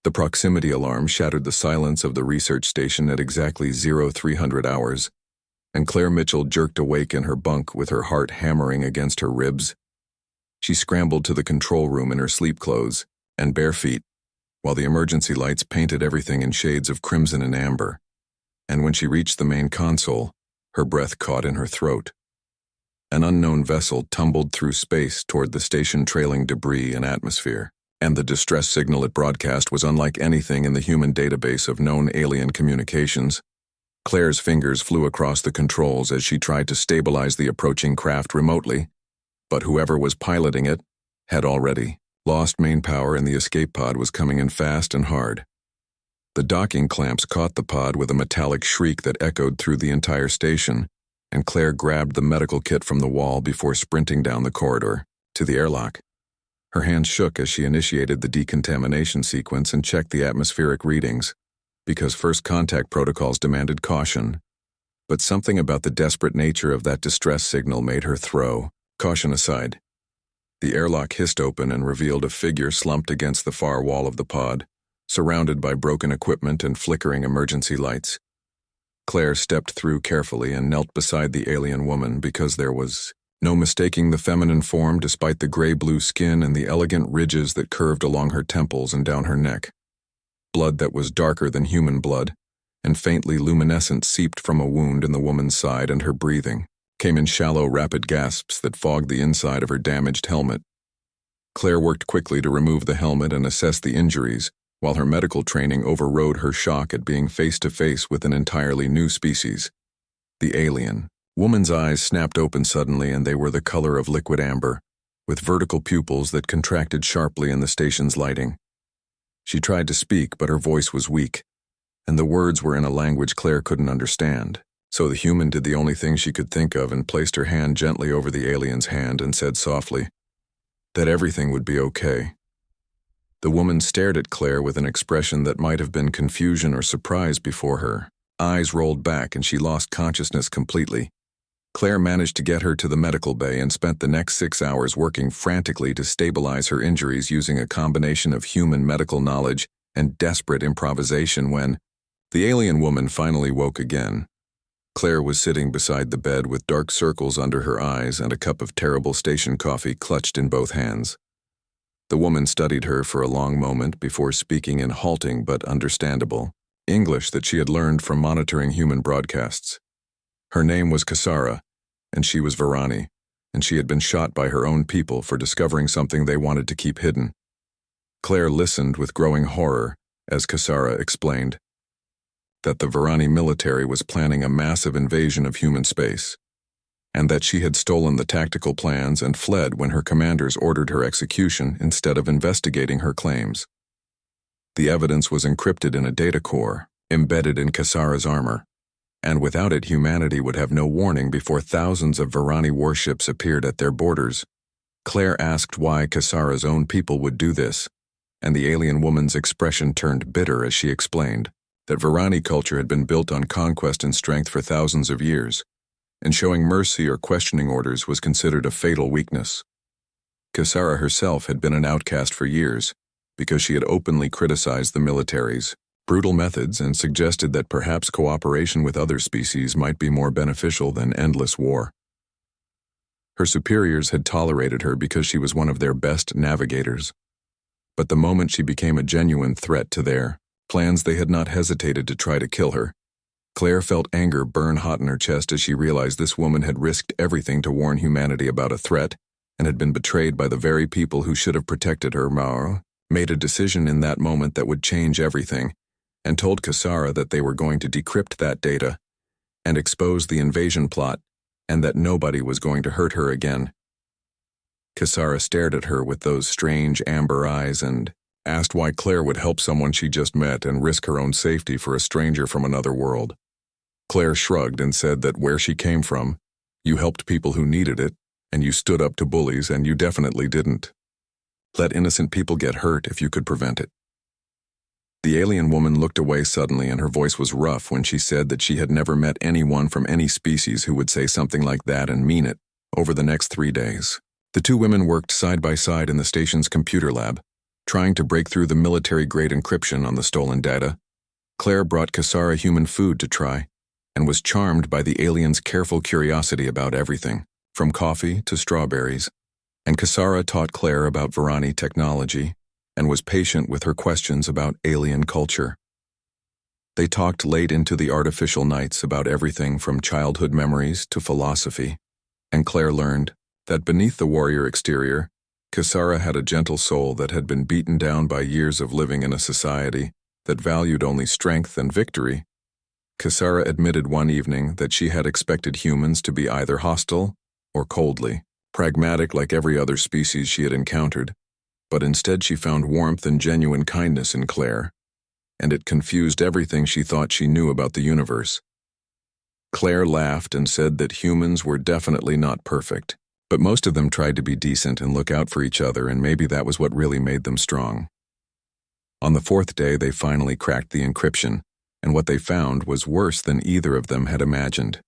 The proximity alarm shattered the silence of the research station at exactly 0300 hours, and Claire Mitchell jerked awake in her bunk with her heart hammering against her ribs. She scrambled to the control room in her sleep clothes and bare feet, while the emergency lights painted everything in shades of crimson and amber. And when she reached the main console, her breath caught in her throat. An unknown vessel tumbled through space toward the station, trailing debris and atmosphere, and the distress signal it broadcast was unlike anything in the human database of known alien communications. Claire's fingers flew across the controls as she tried to stabilize the approaching craft remotely, but whoever was piloting it had already lost main power and the escape pod was coming in fast and hard. The docking clamps caught the pod with a metallic shriek that echoed through the entire station, and Claire grabbed the medical kit from the wall before sprinting down the corridor to the airlock. Her hands shook as she initiated the decontamination sequence and checked the atmospheric readings, because first contact protocols demanded caution. But something about the desperate nature of that distress signal made her throw caution aside. The airlock hissed open and revealed a figure slumped against the far wall of the pod, surrounded by broken equipment and flickering emergency lights. Claire stepped through carefully and knelt beside the alien woman because there was no mistaking the feminine form despite the gray-blue skin and the elegant ridges that curved along her temples and down her neck. Blood that was darker than human blood, and faintly luminescent, seeped from a wound in the woman's side, and her breathing came in shallow, rapid gasps that fogged the inside of her damaged helmet. Claire worked quickly to remove the helmet and assess the injuries, while her medical training overrode her shock at being face-to-face with an entirely new species. The alien. Woman's eyes snapped open suddenly, and they were the color of liquid amber, with vertical pupils that contracted sharply in the station's lighting. She tried to speak, but her voice was weak, and the words were in a language Claire couldn't understand. So the human did the only thing she could think of and placed her hand gently over the alien's hand and said softly that everything would be okay. The woman stared at Claire with an expression that might have been confusion or surprise before her eyes rolled back and she lost consciousness completely. Claire managed to get her to the medical bay and spent the next 6 hours working frantically to stabilize her injuries using a combination of human medical knowledge and desperate improvisation when the alien woman finally woke again. Claire was sitting beside the bed with dark circles under her eyes and a cup of terrible station coffee clutched in both hands. The woman studied her for a long moment before speaking in halting but understandable English that she had learned from monitoring human broadcasts. Her name was Kasara, and she was Varani, and she had been shot by her own people for discovering something they wanted to keep hidden. Claire listened with growing horror as Kasara explained that the Varani military was planning a massive invasion of human space, and that she had stolen the tactical plans and fled when her commanders ordered her execution instead of investigating her claims. The evidence was encrypted in a data core, embedded in Kasara's armor, and without it humanity would have no warning before thousands of Varani warships appeared at their borders. Claire asked why Kasara's own people would do this, and the alien woman's expression turned bitter as she explained that Varani culture had been built on conquest and strength for thousands of years, and showing mercy or questioning orders was considered a fatal weakness. Kasara herself had been an outcast for years because she had openly criticized the military's brutal methods and suggested that perhaps cooperation with other species might be more beneficial than endless war. Her superiors had tolerated her because she was one of their best navigators, but the moment she became a genuine threat to their plans, they had not hesitated to try to kill her. Claire felt anger burn hot in her chest as she realized this woman had risked everything to warn humanity about a threat and had been betrayed by the very people who should have protected her. Mara made a decision in that moment that would change everything and told Kasara that they were going to decrypt that data and expose the invasion plot and that nobody was going to hurt her again. Kasara stared at her with those strange amber eyes and asked why Claire would help someone she just met and risk her own safety for a stranger from another world. Claire shrugged and said that where she came from, you helped people who needed it, and you stood up to bullies, and you definitely didn't let innocent people get hurt if you could prevent it. The alien woman looked away suddenly, and her voice was rough when she said that she had never met anyone from any species who would say something like that and mean it. Over the next 3 days, the two women worked side by side in the station's computer lab, Trying to break through the military-grade encryption on the stolen data, Claire brought Kasara human food to try, and was charmed by the alien's careful curiosity about everything, from coffee to strawberries. And Kasara taught Claire about Varani technology, and was patient with her questions about alien culture. They talked late into the artificial nights about everything from childhood memories to philosophy, and Claire learned that beneath the warrior exterior, Kasara had a gentle soul that had been beaten down by years of living in a society that valued only strength and victory. Kasara admitted one evening that she had expected humans to be either hostile or coldly, pragmatic like every other species she had encountered, but instead she found warmth and genuine kindness in Claire, and it confused everything she thought she knew about the universe. Claire laughed and said that humans were definitely not perfect, but most of them tried to be decent and look out for each other, and maybe that was what really made them strong. On the fourth day, they finally cracked the encryption, and what they found was worse than either of them had imagined.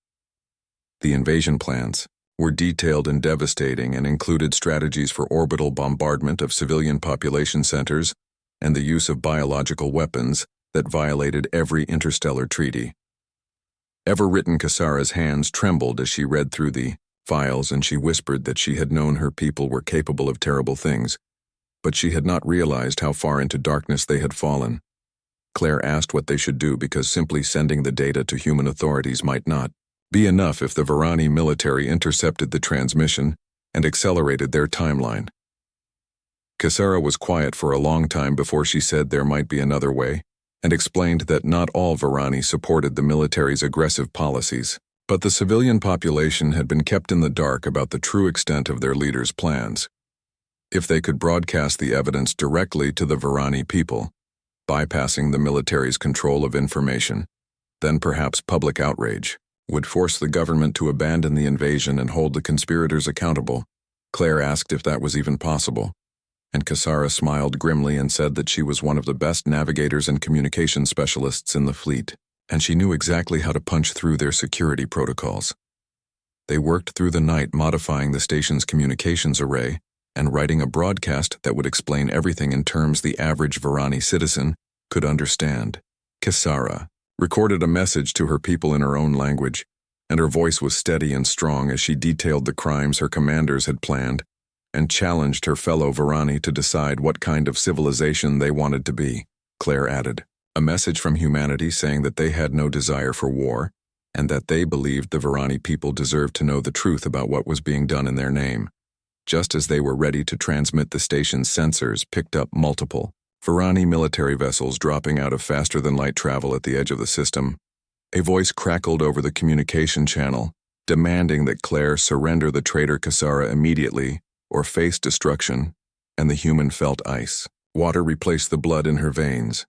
The invasion plans were detailed and devastating and included strategies for orbital bombardment of civilian population centers and the use of biological weapons that violated every interstellar treaty. Ever-written Kasara's hands trembled as she read through the files, and she whispered that she had known her people were capable of terrible things, but she had not realized how far into darkness they had fallen. Claire asked what they should do because simply sending the data to human authorities might not be enough if the Varani military intercepted the transmission and accelerated their timeline. Kasara was quiet for a long time before she said there might be another way, and explained that not all Varani supported the military's aggressive policies, but the civilian population had been kept in the dark about the true extent of their leaders' plans. If they could broadcast the evidence directly to the Varani people, bypassing the military's control of information, then perhaps public outrage would force the government to abandon the invasion and hold the conspirators accountable. Claire asked if that was even possible, and Kasara smiled grimly and said that she was one of the best navigators and communication specialists in the fleet, and she knew exactly how to punch through their security protocols. They worked through the night modifying the station's communications array and writing a broadcast that would explain everything in terms the average Varani citizen could understand. Kasara recorded a message to her people in her own language, and her voice was steady and strong as she detailed the crimes her commanders had planned and challenged her fellow Varani to decide what kind of civilization they wanted to be. Claire added, a message from humanity saying that they had no desire for war, and that they believed the Varani people deserved to know the truth about what was being done in their name. Just as they were ready to transmit, the station's sensors picked up multiple Varani military vessels dropping out of faster-than-light travel at the edge of the system. A voice crackled over the communication channel, demanding that Claire surrender the traitor Kasara immediately or face destruction, and the human felt ice. Water replaced the blood in her veins.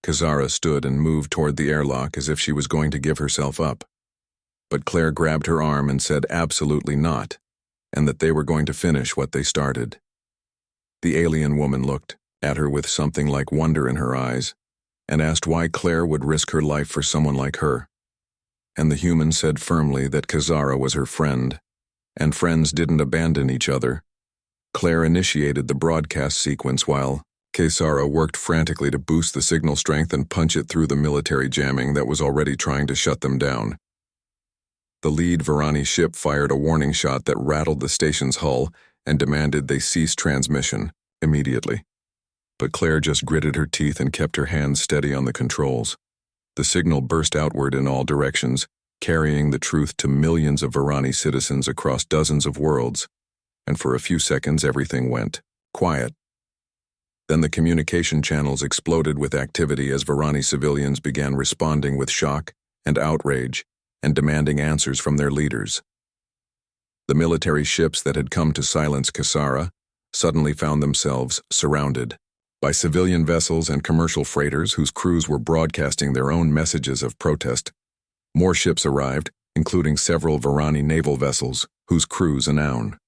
Kasara stood and moved toward the airlock as if she was going to give herself up. But Claire grabbed her arm and said absolutely not, and that they were going to finish what they started. The alien woman looked at her with something like wonder in her eyes, and asked why Claire would risk her life for someone like her. And the human said firmly that Kasara was her friend, and friends didn't abandon each other. Claire initiated the broadcast sequence while Kasara worked frantically to boost the signal strength and punch it through the military jamming that was already trying to shut them down. The lead Varani ship fired a warning shot that rattled the station's hull and demanded they cease transmission immediately. But Claire just gritted her teeth and kept her hands steady on the controls. The signal burst outward in all directions, carrying the truth to millions of Varani citizens across dozens of worlds, and for a few seconds everything went quiet. Then the communication channels exploded with activity as Varani civilians began responding with shock and outrage and demanding answers from their leaders. The military ships that had come to silence Kasara suddenly found themselves surrounded by civilian vessels and commercial freighters whose crews were broadcasting their own messages of protest. More ships arrived, including several Varani naval vessels, whose crews announced